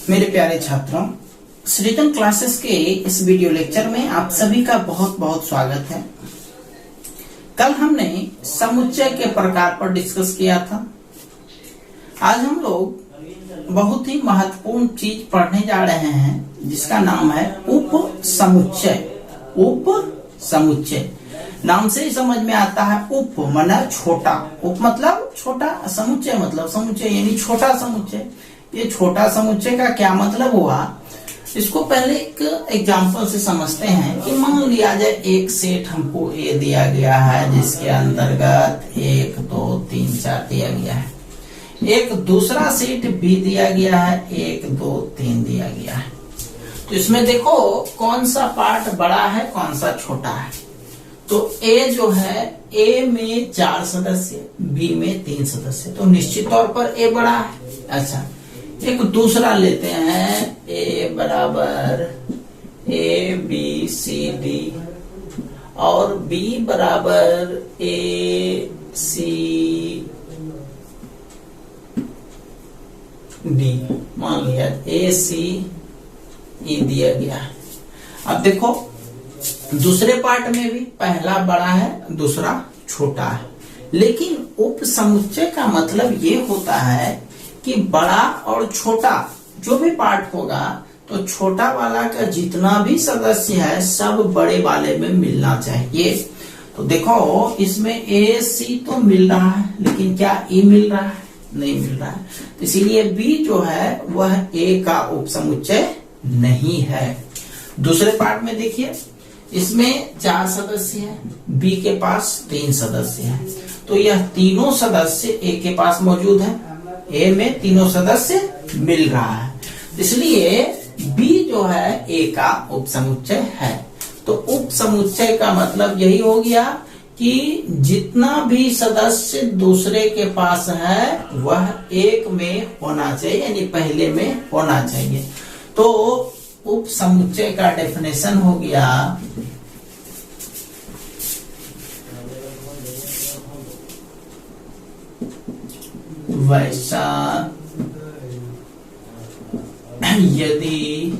मेरे प्यारे छात्रों, सृजन क्लासेस के इस वीडियो लेक्चर में आप सभी का बहुत बहुत स्वागत है। कल हमने समुच्चय के प्रकार पर डिस्कस किया था। आज हम लोग बहुत ही महत्वपूर्ण चीज पढ़ने जा रहे हैं जिसका नाम है उप समुच्चय। उप समुच्चय नाम से ही समझ में आता है। उप मतलब छोटा, उप मतलब छोटा, समुच्चय मतलब समुच्चय यानी छोटा समुच्चय। ये छोटा समुच्चय का क्या मतलब हुआ, इसको पहले एक एग्जांपल से समझते हैं कि मान लिया जाए एक सेट हमको ए दिया गया है जिसके अंतर्गत 1 2 3 4 दिया गया है। एक दूसरा सेट बी दिया गया है, 1 2 3 दिया गया है। तो इसमें देखो कौन सा पार्ट बड़ा है कौन सा छोटा है। तो ए जो है, ए में 4 सदस्य, बी में 3 सदस्य, तो निश्चित तौर पर ए बड़ा है। अच्छा, एक दूसरा लेते हैं, ए बराबर ए बी सी डी और बी बराबर ए सी डी, मान लिया ए सी ई दिया गया है। अब देखो दूसरे पार्ट में भी पहला बड़ा है दूसरा छोटा है, लेकिन उप समुच्चय का मतलब ये होता है कि बड़ा और छोटा जो भी पार्ट होगा तो छोटा वाला का जितना भी सदस्य है सब बड़े वाले में मिलना चाहिए। तो देखो इसमें ए सी तो मिल रहा है, लेकिन क्या ई मिल रहा है? नहीं मिल रहा है। तो इसीलिए बी जो है वह ए का उप समुच्चय नहीं है। दूसरे पार्ट में देखिए, इसमें 4 सदस्य है, बी के पास 3 सदस्य है, तो यह तीनों सदस्य ए के पास मौजूद है। ए में तीनों सदस्य मिल रहा है, इसलिए बी जो है ए का उप समुच्चय है। तो उप समुच्चय का मतलब यही हो गया कि जितना भी सदस्य दूसरे के पास है वह एक में होना चाहिए, यानी पहले में होना चाहिए। तो उप समुच्चय का डेफिनेशन हो गया वैसा यदि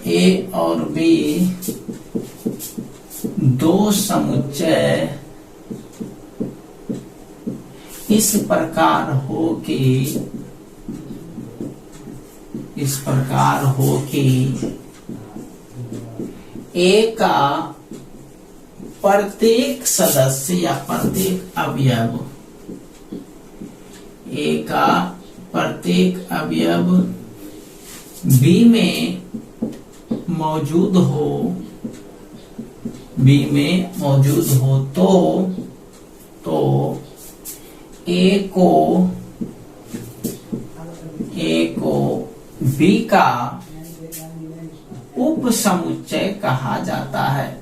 ए और बी दो समुच्चय इस प्रकार हो कि ए का प्रत्येक सदस्य या प्रत्येक अवयव, ए का प्रत्येक अवयव बी में मौजूद हो, तो ए को बी का उप समुच्चय कहा जाता है।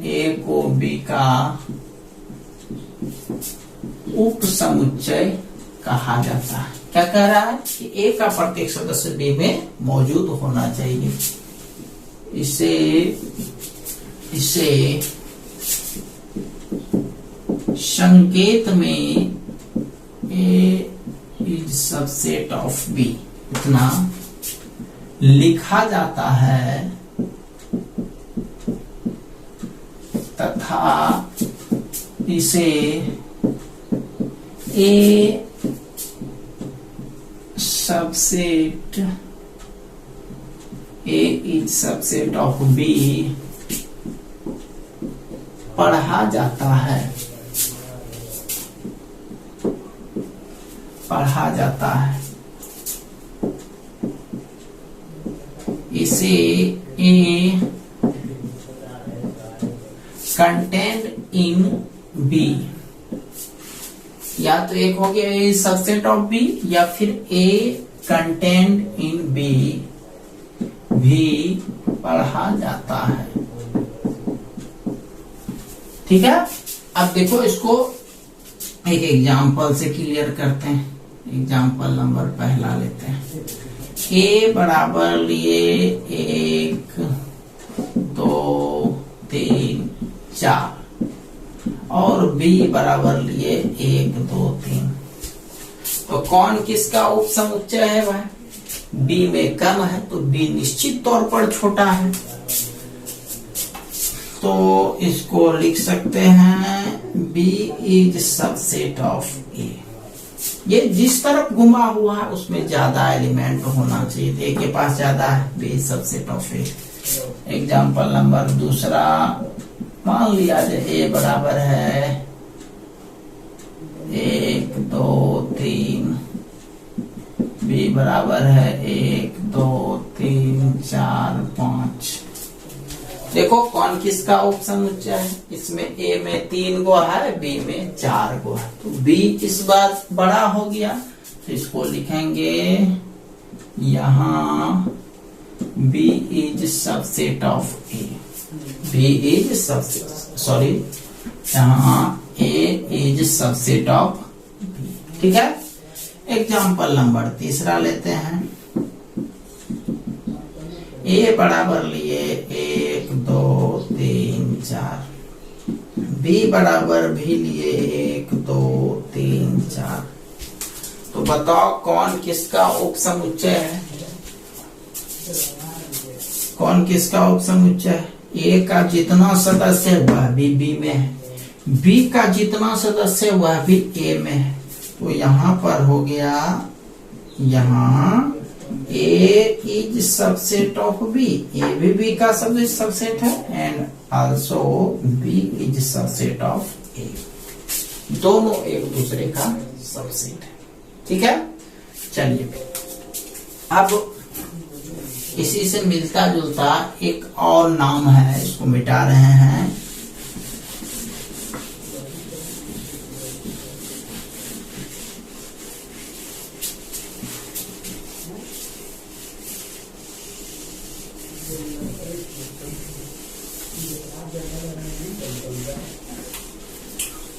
ए को बी का उप समुच्चय कहा जाता है। क्या कह रहा है कि ए का प्रत्येक सदस्य बी में मौजूद होना चाहिए। इसे संकेत में A is subset of B इतना लिखा जाता है, तथा इसे A subset A is subset of B पढ़ा जाता है। इसे ए कंटेंट इन बी, या तो एक हो गया ए सबसेट ऑफ बी या फिर ए कंटेंट इन बी भी पढ़ा जाता है। ठीक है, अब देखो इसको एक एग्जाम्पल से क्लियर करते हैं। एग्जाम्पल नंबर पहला लेते हैं। ए बराबर लिए 1 2 3 4 और बी बराबर लिए 1 2 3। तो तो कौन किसका उपसमुच्चय है वह बी में कम है, तो बी निश्चित तौर पर छोटा है। तो इसको लिख सकते हैं बी इज सबसेट ऑफ ए। ये जिस तरफ घुमा हुआ है उसमें ज्यादा एलिमेंट होना चाहिए, ए के पास ज्यादा है, B subset of A. Example number दूसरा, मान लिया जाए ए बराबर है 1 2 3, बी बराबर है 1 2 3 4 5। देखो कौन किसका उपसमुच्चय है, इसमें ए में 3 गो है, बी में 4 गो है, तो बी इस बार बड़ा हो गया, तो इसको लिखेंगे यहाँ B is subset of A. B is subset, sorry यहाँ A is subset of B. ठीक है। एग्जाम्पल नंबर तीसरा लेते हैं। ए बराबर लिए 1 2 3 4, बी बराबर भी लिए 1 2 3 4। तो बताओ कौन किसका उपसमुच्चय है, कौन किसका उपसमुच्चय है। ए का जितना सदस्य है वह भी बी में है, बी का जितना सदस्य है वह भी ए में है, तो यहाँ पर हो गया, यहाँ A is subset of B, A भी बी का सबसेट है, and also B is subset of A. दोनों एक दूसरे का सबसेट है। ठीक है। चलिए अब इसी से मिलता जुलता एक और नाम है, इसको मिटा रहे हैं।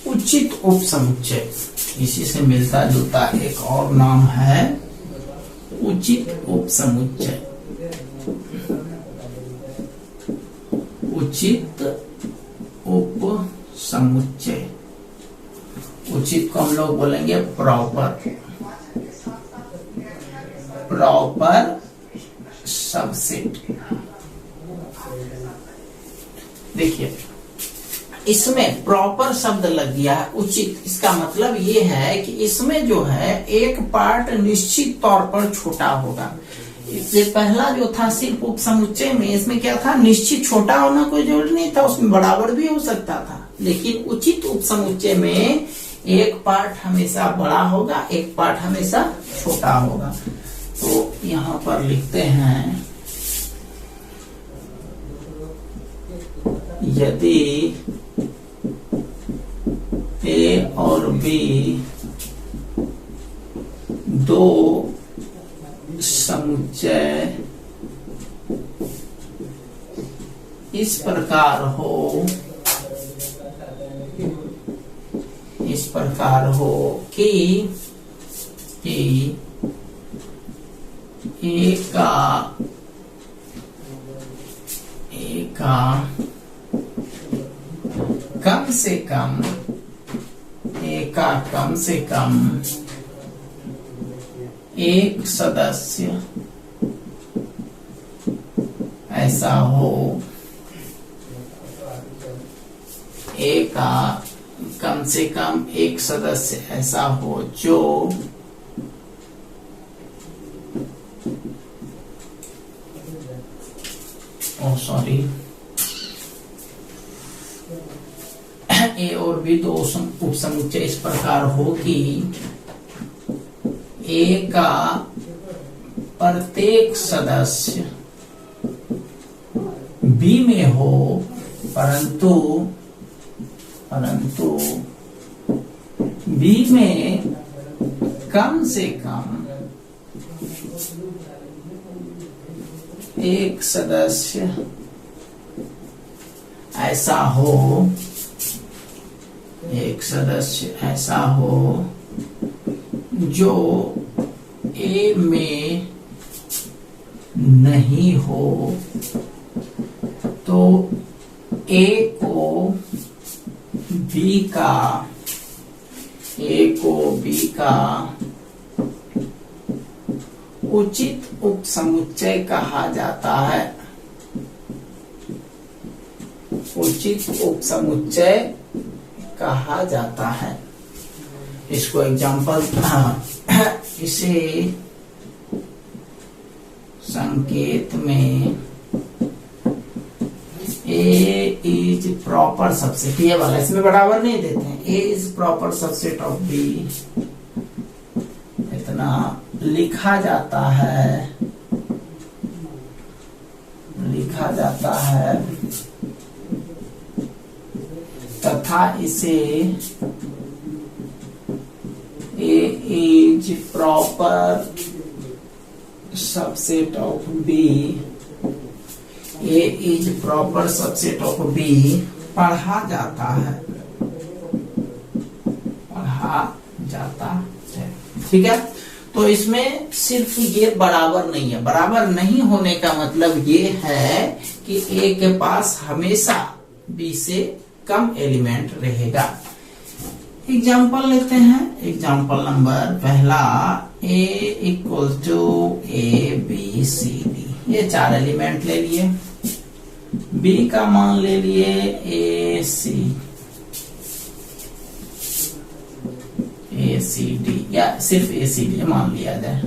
उचित उपसमुच्चय, इसी से मिलता जुलता एक और नाम है उचित उपसमुच्चय। उचित उपसमुच्चय, उचित को हम लोग बोलेंगे प्रॉपर, प्रॉपर सबसेट। देखिए इसमें प्रॉपर शब्द लग गया है उचित, इसका मतलब ये है कि इसमें जो है एक पार्ट निश्चित तौर पर छोटा होगा। इससे पहला जो था सिर्फ उपसमुच्चय में, इसमें क्या था, निश्चित छोटा होना कोई जरूरी नहीं था, उसमें बराबर भी हो सकता था। लेकिन उचित उपसमुच्चय में एक पार्ट हमेशा बड़ा होगा, एक पार्ट हमेशा छोटा होगा। तो यहाँ पर लिखते हैं यदि ए और बी दो समुच्चय इस प्रकार हो, इस प्रकार हो कि ए का कम से कम, ए का कम से कम एक सदस्य ऐसा हो, ए का कम से कम एक सदस्य ऐसा हो जो सॉरी ए और बी दो उपसमुच्चय इस प्रकार हो कि ए का प्रत्येक सदस्य बी में हो, परंतु बी में कम से कम एक सदस्य ऐसा हो, एक सदस्य ऐसा हो जो ए में नहीं हो, तो ए को बी का उचित उपसमुच्चय कहा जाता है। उचित उपसमुच्चय कहा जाता है। इसको एग्जाम्पल, इसे संकेत में ए इज प्रॉपर सबसेट, ये वाला इसमें बराबर नहीं देते हैं, A is proper subset of B, इतना लिखा जाता है, लिखा जाता है, तथा इसे A is proper subset of B, A is proper subset of B पढ़ा जाता है, पढ़ा जाता है। ठीक है, तो इसमें सिर्फ ये बराबर नहीं है, बराबर नहीं होने का मतलब ये है कि ए के पास हमेशा बी से कम एलिमेंट रहेगा। एग्जाम्पल लेते हैं, एग्जाम्पल नंबर पहला, A equal to A B C D, ये 4 एलिमेंट ले लिए, बी का मान ले लिए ए सी डी, या सिर्फ ए सी डी मान लिया जाए,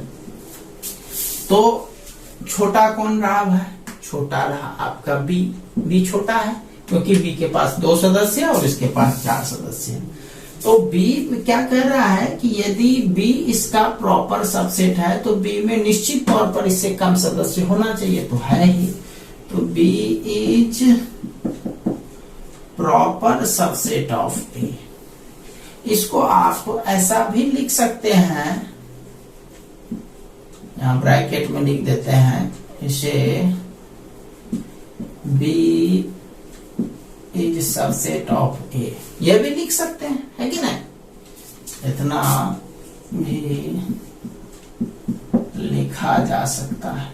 तो छोटा कौन रहा भाई? छोटा रहा आपका बी, बी छोटा है क्योंकि बी के पास 2 सदस्य और इसके पास 4 सदस्य है। तो बी क्या कर रहा है कि यदि बी इसका प्रॉपर सबसेट है तो बी में निश्चित तौर पर इससे कम सदस्य होना चाहिए, तो है ही, तो B is proper subset of A. इसको आप ऐसा भी लिख सकते हैं, यहां ब्रैकेट में लिख देते हैं इसे, बी इज सबसेट ऑफ ए, यह भी लिख सकते हैं, है कि नहीं? इतना भी लिखा जा सकता है,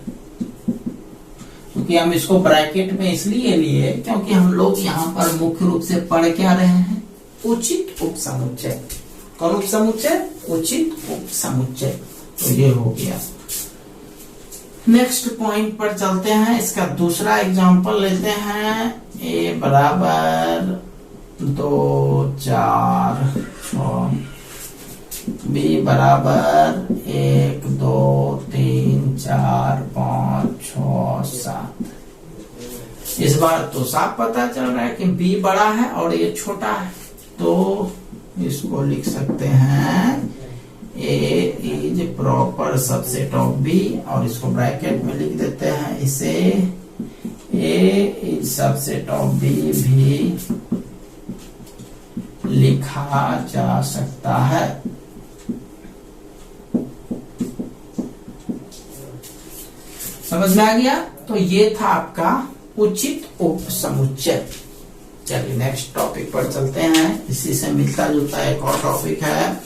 क्योंकि हम इसको ब्रैकेट में इसलिए लिए क्योंकि हम लोग यहाँ पर मुख्य रूप से पढ़ क्या रहे हैं? उचित उपसमुच्चय। कौन उपसमुच्चय? उचित उपसमुच्चय। तो ये हो गया। नेक्स्ट पॉइंट पर चलते हैं, इसका दूसरा एग्जांपल लेते हैं, ए बराबर 2 4 6, बी बराबर 1 2 3 4 5 6 7। इस बार तो साफ पता चल रहा है कि बी बड़ा है और ये छोटा है, तो इसको लिख सकते हैं A is proper subset of B, और इसको ब्रैकेट में लिख देते हैं, इसे A is subset of B भी लिखा जा सकता है। समझ में आ गया? तो ये था आपका उचित उपसमुच्चय। चलिए नेक्स्ट टॉपिक पर चलते हैं, इसी से मिलता जुलता एक और टॉपिक है,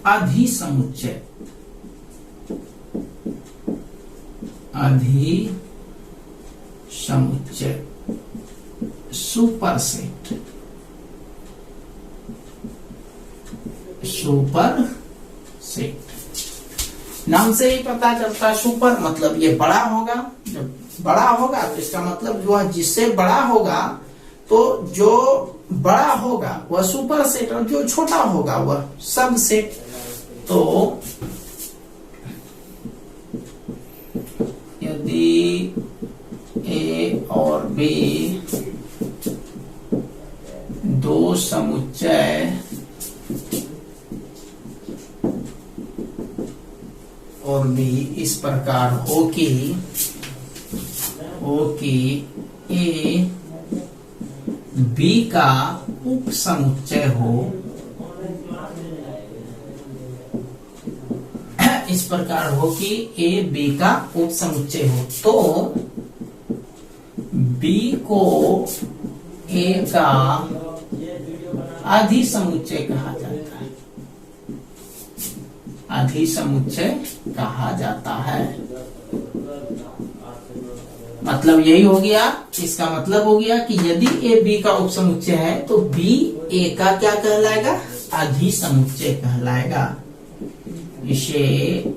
अधिसमुच्चय। अधिसमुच्चय, सुपरसेट। सुपरसेट नाम से ही पता चलता है, सुपर मतलब ये बड़ा होगा, जब बड़ा होगा तो इसका मतलब जो है जिससे बड़ा होगा, तो जो बड़ा होगा वह सुपर सेट और जो छोटा होगा वह सब सेट। तो यदि ए और बी दो समुच्चय और बी इस प्रकार हो कि ए बी का उप समुच्चय हो, इस प्रकार हो कि ए बी का उप समुच्चय हो, तो बी को ए का अधिसमुच्चय कहा जाता है। अधिसमुच्चय कहा जाता है। मतलब यही हो गया, इसका मतलब हो गया कि यदि ए बी का उपसमुच्चय है तो बी ए का क्या कहलाएगा? अधिसमुच्चय कहलाएगा। इसे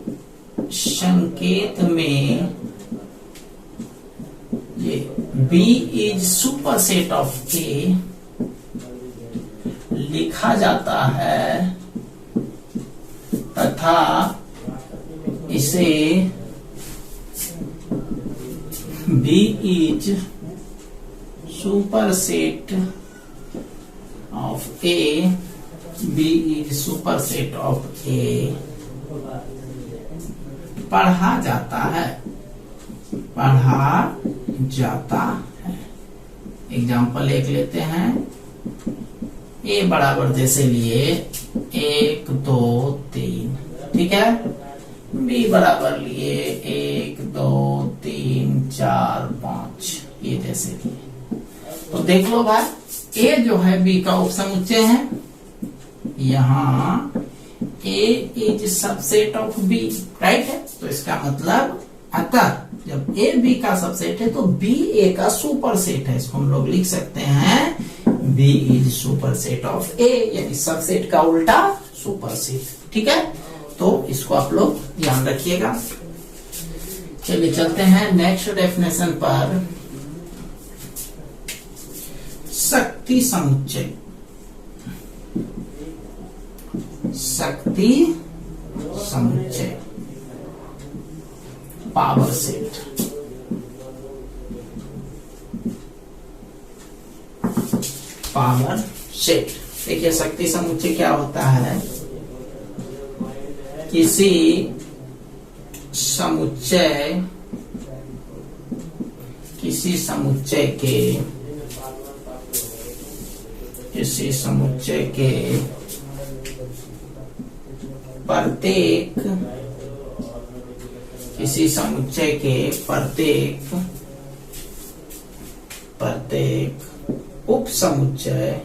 संकेत में ये B is superset of A लिखा जाता है तथा इसे B is superset of A, B is superset of A पढ़ा जाता है। पढ़ा जाता है। एग्जाम्पल एक लेते हैं। ए बराबर जैसे लिए 1 2 3, ठीक है। बी बराबर लिए 1 2 3 4 5, ये जैसे लिए। तो देख लो भाई, ए जो है बी का उपसमुच्चय है। यहाँ A is subset of B, right है। तो इसका मतलब अतः जब ए बी का सबसेट है तो बी ए का सुपरसेट है। इसको हम लोग लिख सकते हैं बी इज सुपरसेट ऑफ ए, यानी सबसेट का उल्टा सुपरसेट, ठीक है। तो इसको आप लोग ध्यान रखिएगा। चलिए चलते हैं नेक्स्ट डेफिनेशन पर। शक्ति समुच्चय। शक्ति समुच्चय, पावर सेट। पावर सेट, देखिए शक्ति समुच्चय क्या होता है? किसी समुच्चय के प्रत्येक उपसमुच्चय,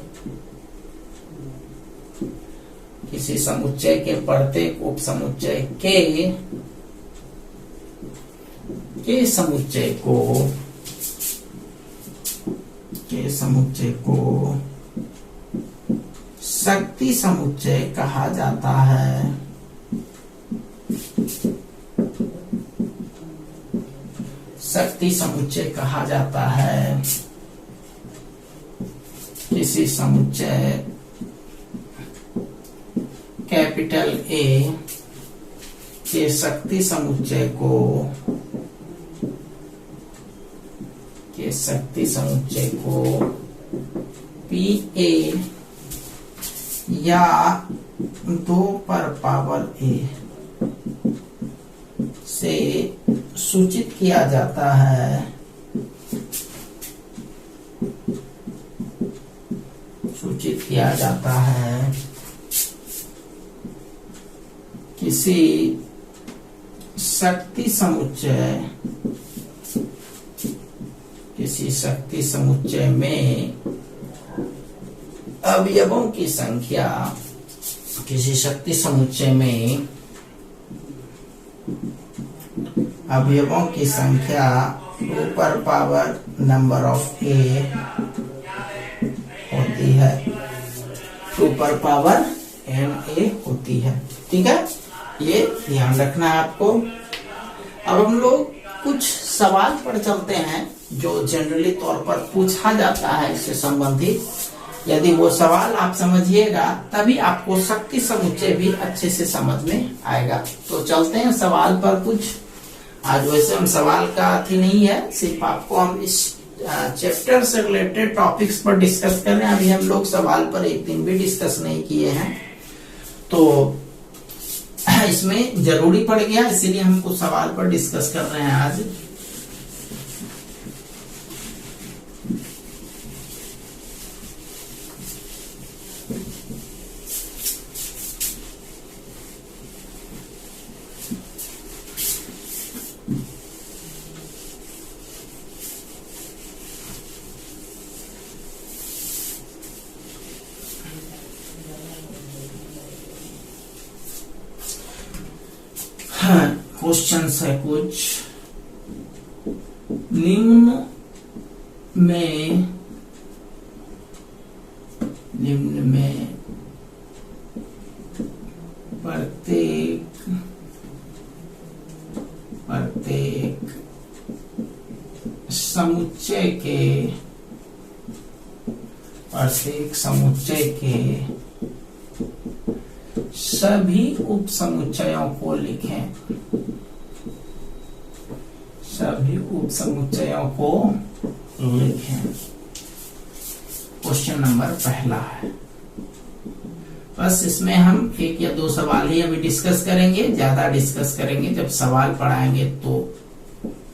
किसी समुच्चय के प्रत्येक उपसमुच्चय के समुच्चय को शक्ति समुच्चय कहा जाता है। शक्ति समुच्चय कहा जाता है। किसी समुच्चय कैपिटल ए के शक्ति समुच्चय को पी ए या 2 पर पावर ए से सूचित किया जाता है। किसी शक्ति समुच्चय में अवयवों की संख्या, किसी शक्ति समुच्चय में अवयवों की संख्या 2 पर पावर नंबर ऑफ ए होती है। 2 पर पावर एन ए होती है, ठीक है। ये ध्यान रखना है आपको। अब हम लोग कुछ सवाल पर चलते हैं जो जनरली तौर पर पूछा जाता है इससे संबंधित। यदि वो सवाल आप समझिएगा तभी आपको शक्ति समुच्चय भी अच्छे से समझ में आएगा। तो चलते हैं सवाल पर कुछ। आज वैसे हम सवाल का अथी नहीं है, सिर्फ आपको हम इस चैप्टर से रिलेटेड टॉपिक्स पर डिस्कस कर रहे हैं। अभी हम लोग सवाल पर एक दिन भी डिस्कस नहीं किए हैं, तो इसमें जरूरी पड़ गया, इसीलिए हम कुछ सवाल पर डिस्कस कर रहे हैं आज। क्वेश्चंस है कुछ। निम्न में प्रत्येक समुच्चय के सभी उप समुच्चयों को लिखें। सभी उप समुच्चयों को लिखें। क्वेश्चन नंबर पहला है। बस इसमें हम एक या दो सवाल ही अभी डिस्कस करेंगे, ज्यादा डिस्कस करेंगे जब सवाल पढ़ाएंगे तो।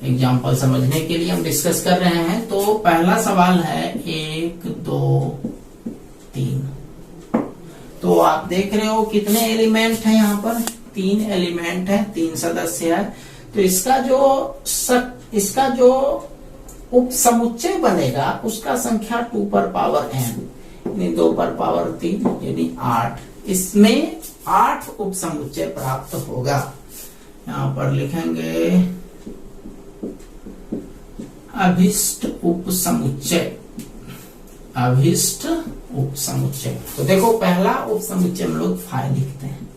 एग्जाम्पल समझने के लिए हम डिस्कस कर रहे हैं। तो पहला सवाल है 1 2 3। तो आप देख रहे हो कितने एलिमेंट हैं यहाँ पर? 3 एलिमेंट है, 3 सदस्य है। तो इसका जो उप समुच्चय बनेगा उसका संख्या 2 पर पावर n, यानी 2 पर पावर 3 यानी 8। इसमें 8 उप समुच्चय प्राप्त होगा। यहाँ पर लिखेंगे अभिष्ट उप समुच्चय। अभिष्ट उप समुच्चय। तो देखो पहला उप समुच्चय हम लोग फाइ लिखते हैं।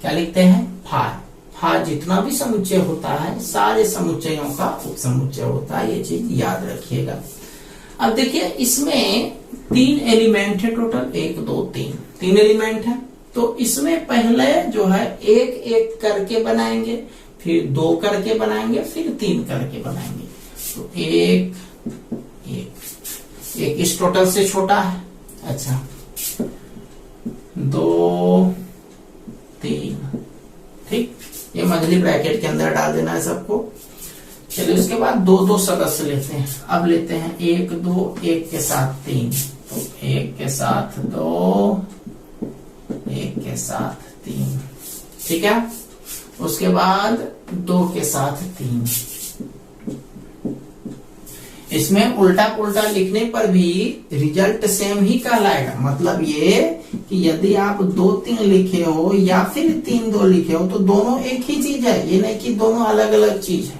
क्या लिखते हैं? फाइ। फाइ जितना भी समुच्चय होता है सारे समुच्चयों का उप समुच्चय होता है, ये चीज याद रखिएगा। अब देखिए इसमें 3 एलिमेंट है टोटल, 1 2 3 एलिमेंट है। तो इसमें पहले जो है एक एक करके बनाएंगे, फिर 2 करके बनाएंगे, फिर 3 करके बनाएंगे। तो एक इस टोटल से छोटा है। अच्छा 2 3, ठीक। ये मझली ब्रैकेट के अंदर डाल देना है सबको। चलिए उसके बाद 2 सदस्य लेते हैं। अब लेते हैं 1 2, 1 के साथ 3। तो 1 के साथ 2, 1 के साथ 3, ठीक है। उसके बाद 2 के साथ 3। इसमें उल्टा पुल्टा लिखने पर भी रिजल्ट सेम ही कहलाएगा। मतलब ये कि यदि आप 2 3 लिखे हो या फिर 3 2 लिखे हो तो दोनों एक ही चीज है, ये नहीं कि दोनों अलग अलग चीज है।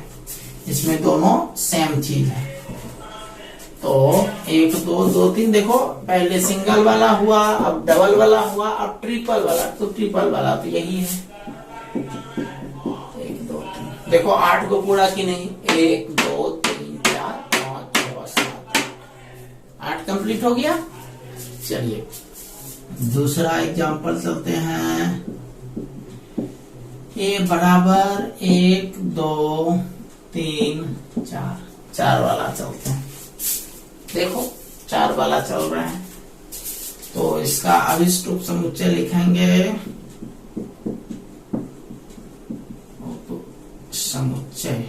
इसमें दोनों सेम चीज है। तो 1 2 2 3 देखो, पहले सिंगल वाला हुआ, अब डबल वाला हुआ, अब ट्रिपल वाला। तो ट्रिपल वाला तो यही है 1 2 3। देखो 8 को पूरा की नहीं? 1 2 3 4 5 6 7 8 कंप्लीट हो गया। चलिए दूसरा एग्जांपल चलते हैं। ए बराबर 1 2 3 4, 4 वाला चलते हैं। देखो 4 वाला चल रहा है। तो इसका अभिष्ट उप समुच्चय लिखेंगे समुच्चय।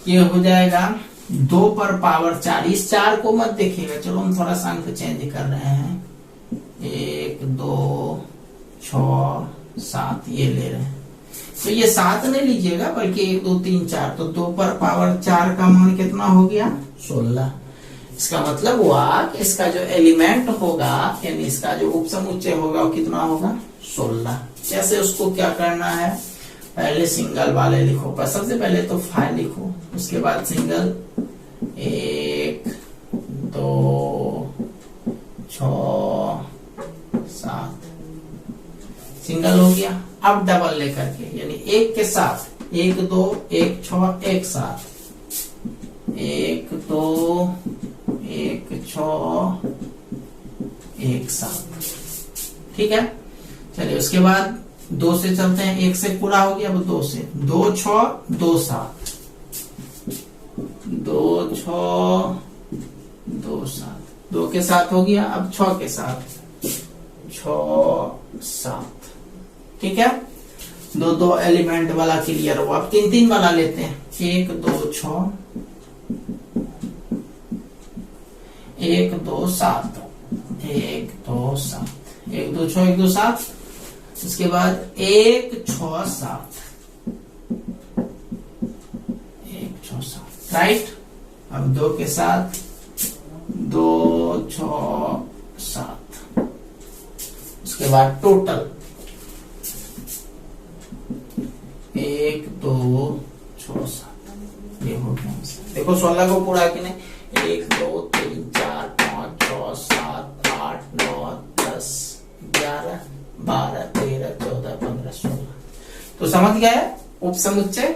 ये हो जाएगा 2 पर पावर 4। इस 4 को मत देखिएगा, चलो हम थोड़ा सा अंक चेंज कर रहे हैं। 1 2 6 7 ये ले रहे हैं। तो ये 7 नहीं लीजिएगा बल्कि 1 2 3 4। तो 2 पर पावर 4 का मान कितना हो गया? 16। इसका मतलब हुआ कि इसका जो एलिमेंट होगा यानी इसका जो उप समुच्चय होगा वो कितना होगा? 16। कैसे उसको क्या करना है? पहले सिंगल वाले लिखो। पर सबसे पहले तो फाइ लिखो, उसके बाद सिंगल 1 2 6 7 सिंगल हो गया। अब डबल लेकर के यानी 1 के साथ 1 2 1 6 1 7 1 2 1 6 1 7, ठीक है। चलिए उसके बाद 2 से चलते हैं। 1 से पूरा हो गया, अब 2 से 2 6 2 7 2 6 2 7 2 के साथ हो गया। अब 6 के साथ 6 7, ठीक है। 2 2 एलिमेंट वाला क्लियर हुआ। अब 3 3 वाला लेते हैं। 1 2 6 1 2 7 1 2 7 1 2 6 1 2 7। उसके बाद 1 6 7 1 6 7, राइट। अब 2 के साथ 2 6 7। उसके बाद टोटल 2 6 7 ये हो गया। देखो 16 को पूरा कि नहीं, 1 2 3 4 5 6 7 8 9 10 11 12 13 14 15 16। तो समझ गए उप समुच्चय।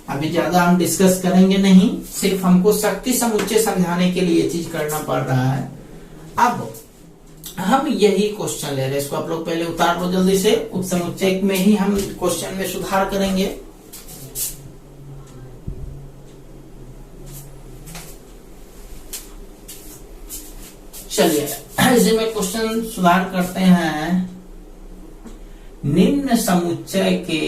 अभी ज्यादा हम डिस्कस करेंगे नहीं, सिर्फ हमको शक्ति समुच्चय समझाने के लिए ये चीज करना पड़ रहा है। अब हम यही क्वेश्चन ले रहे हैं, इसको आप लोग पहले उतार लो जल्दी से। उप समुच्चय में ही हम क्वेश्चन में सुधार करेंगे। चलिए इसी में क्वेश्चन सुधार करते हैं। निम्न समुच्चय के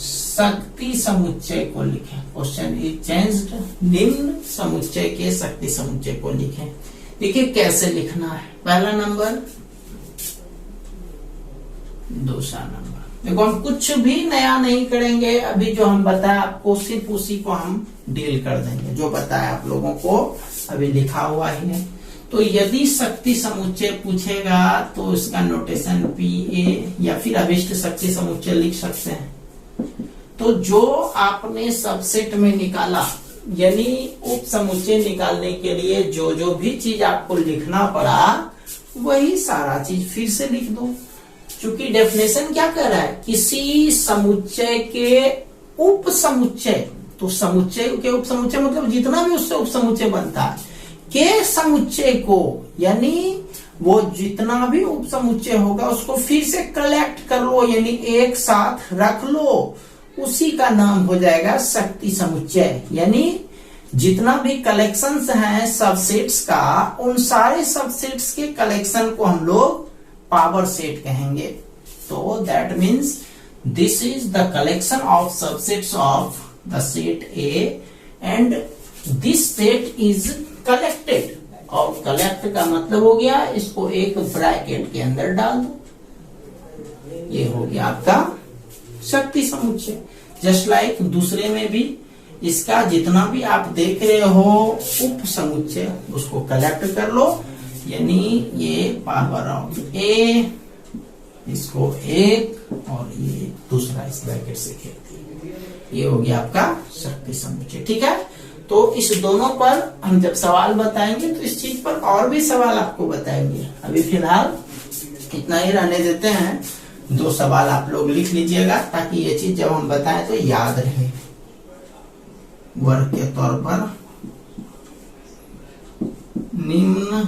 शक्ति समुच्चय को लिखें। Question is changed. निम्न समुच्चय के शक्ति समुच्चय को लिखें। देखिए कैसे लिखना है। पहला नंबर, दूसरा नंबर। देखो हम कुछ भी नया नहीं करेंगे, अभी जो हम बताया आपको सिर्फ उसी को हम डील कर देंगे। जो बताया आप लोगों को अभी लिखा हुआ ही है। तो यदि शक्ति समुच्चय पूछेगा तो इसका नोटेशन PA या फिर अभिष्ट शक्ति समुच्चय लिख सकते हैं। तो जो आपने सबसेट में निकाला, यानी उप समुच्चय निकालने के लिए जो जो भी चीज आपको लिखना पड़ा वही सारा चीज फिर से लिख दो। क्योंकि डेफिनेशन क्या कह रहा है, किसी समुच्चय के उप समुच्चय। तो समुच्चय के उप समुच्चय मतलब जितना भी उससे उप समुच्चय बनता है के समुच्चय को, यानी वो जितना भी उप समुच्चय होगा उसको फिर से कलेक्ट कर लो, यानी एक साथ रख लो। उसी का नाम हो जाएगा शक्ति समुच्चय। यानी जितना भी कलेक्शंस हैं सबसेट्स का, उन सारे सबसेट्स के कलेक्शन को हम लोग पावर सेट कहेंगे। तो that means this is the collection of subsets of the set A and this set is collected. और कलेक्ट का मतलब हो गया, इसको एक ब्रैकेट के अंदर डाल दो। ये हो गया आपका शक्ति समुच्चय। जस्ट लाइक दूसरे में भी इसका जितना भी आप देख रहे हो उप समुच्चय उसको कलेक्ट कर लो, यानी ये पावर ऑफ ए, इसको एक और ये दूसरा इस ब्रैकेट से खेलती। ये हो गया आपका शक्ति समुच्चय। ठीक है, तो इस दोनों पर हम जब सवाल बताएंगे तो इस चीज पर और भी सवाल आपको बताएंगे। अभी फिलहाल इतना ही रहने देते हैं। 2 सवाल आप लोग लिख लीजिएगा ताकि ये चीज जब हम बताएं तो याद रहे। वर्ग के तौर पर निम्न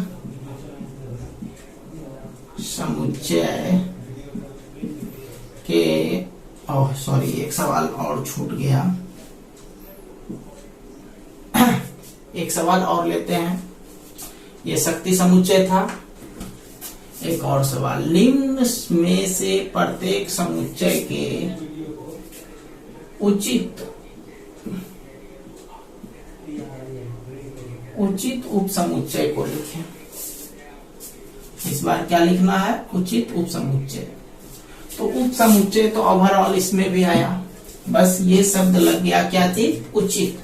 समुच्चय के, सॉरी एक सवाल और छूट गया। एक सवाल और लेते हैं। ये शक्ति समुच्चय था। एक और सवाल, निम्न में से प्रत्येक समुच्चय के उचित उप समुच्चय को लिखें। इस बार क्या लिखना है, उचित उप समुच्चय। तो उप समुच्चय तो ओवरऑल इसमें भी आया, बस ये शब्द लग गया क्या चीज, उचित।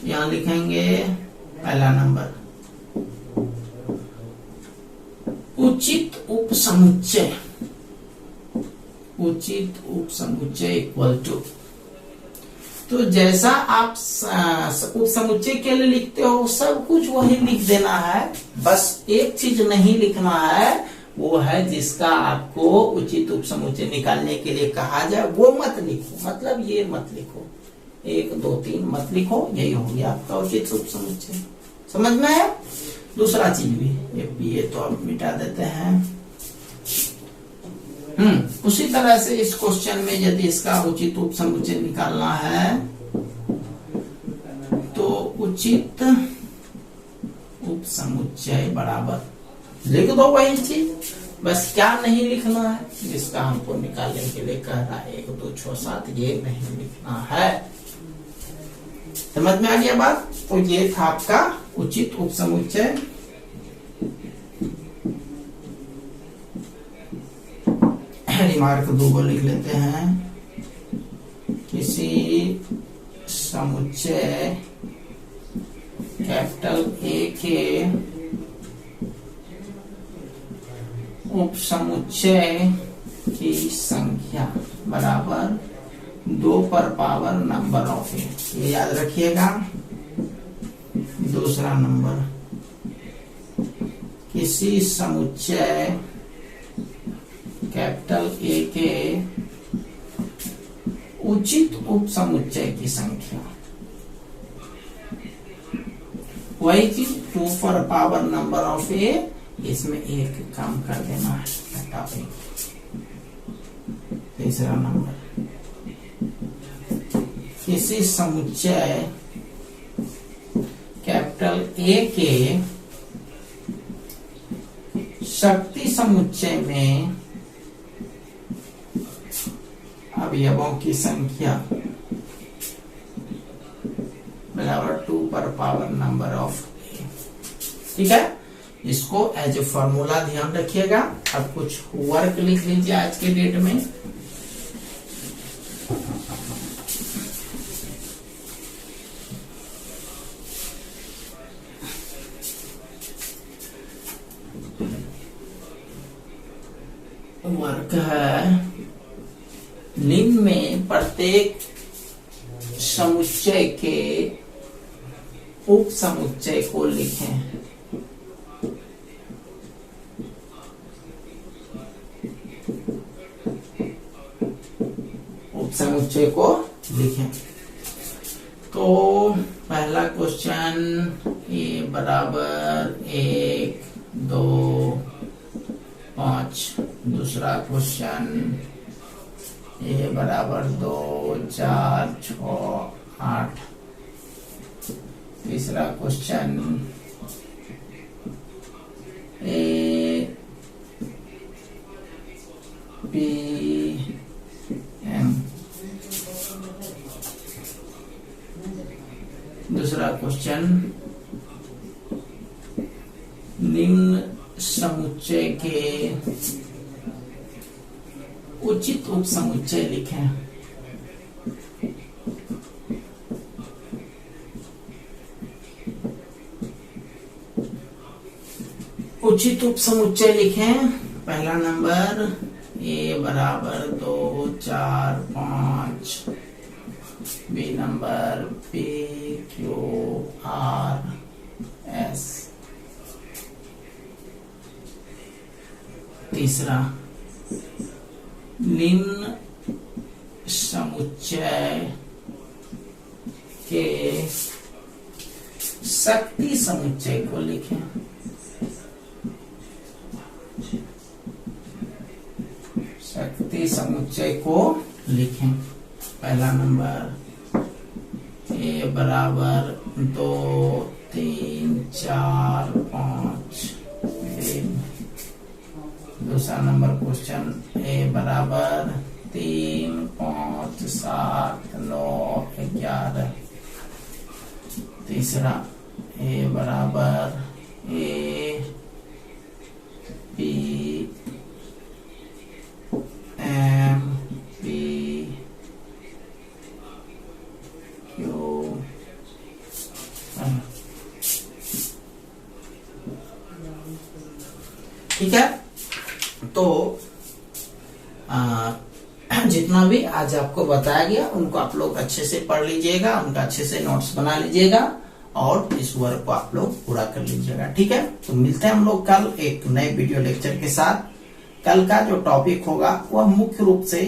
यहां लिखेंगे पहला नंबर, उचित उप समुच्चय। उचित उप समुच्चय इक्वल टू, तो जैसा आप उप समुच्चय के लिए लिखते हो सब कुछ वही लिख देना है। बस एक चीज नहीं लिखना है, वो है जिसका आपको उचित उप समुच्चय निकालने के लिए कहा जाए वो मत लिखो। मतलब ये मत लिखो, 1 2 3 मत लिखो। यही हो गया आपका उचित उप समुच्चय। समझ में है। दूसरा चीज भी ये तो आप मिटा देते हैं। उसी तरह से इस क्वेश्चन में यदि इसका उचित उप समुच्चय निकालना है तो उचित उप समुच्चय बराबर लिख दो वही चीज, बस क्या नहीं लिखना है जिसका हमको निकालने के लिए कह रहा है 1 2 6 7 ये नहीं लिखना है। समझ में आ गया बात। तो ये था आपका उचित उप समुच्चय। रिमार्क 2 को लिख लेते हैं। किसी समुच्चय कैपिटल ए के उप समुच्चय की संख्या बराबर 2 पर पावर नंबर ऑफ ए, ये याद रखिएगा। दूसरा नंबर, किसी समुच्चय कैपिटल ए के उचित उप समुच्चय की संख्या, वही चीज 2 पर पावर नंबर ऑफ ए, इसमें एक काम कर देना है, घटा ए। तीसरा नंबर, किसी समुच्चय कैपिटल ए के शक्ति समुच्चय में अवयवों की संख्या बराबर 2 पर पावर नंबर ऑफ ए। ठीक है, इसको एज ए फॉर्मूला ध्यान रखिएगा। अब कुछ वर्क लिख लीजिए आज के डेट में। वर्क है, निम्न में प्रत्येक समुच्चय के उप समुच्चय को लिखें। उप समुच्चय को लिखें। तो पहला क्वेश्चन ए बराबर 1, 2, 5। दूसरा क्वेश्चन ए बराबर 2, 4, 6, 8। तीसरा क्वेश्चन ए बी एम। दूसरा क्वेश्चन, निम्न समुच्चय के उचित उप समुच्चय लिखें। उचित उप समुच्चय लिखें। पहला नंबर ए बराबर 2, 4, 5। B number P Q R S. तीसरा, निम्न समुच्चय के शक्ति समुच्चय को लिखें। शक्ति समुच्चय को लिखें। पहला नंबर ए बराबर 2, 3, 4, 5। दूसरा नंबर क्वेश्चन ए बराबर 3, 5, 7, 9, 11। तीसरा ए बराबर A B M B Q. ठीक है, तो जितना भी आज आपको बताया गया उनको आप लोग अच्छे से पढ़ लीजिएगा, उनका अच्छे से नोट्स बना लीजिएगा और इस वर्क को आप लोग पूरा कर लीजिएगा। ठीक है, तो मिलते हैं हम लोग कल एक नए वीडियो लेक्चर के साथ। कल का जो टॉपिक होगा वह मुख्य रूप से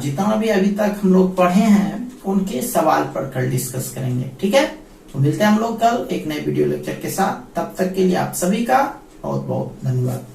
जितना भी अभी तक हम लोग पढ़े हैं उनके सवाल पर कल डिस्कस करेंगे। ठीक है, तो मिलते हैं हम लोग कल एक नए वीडियो लेक्चर के साथ। तब तक के लिए आप सभी का बहुत बहुत धन्यवाद।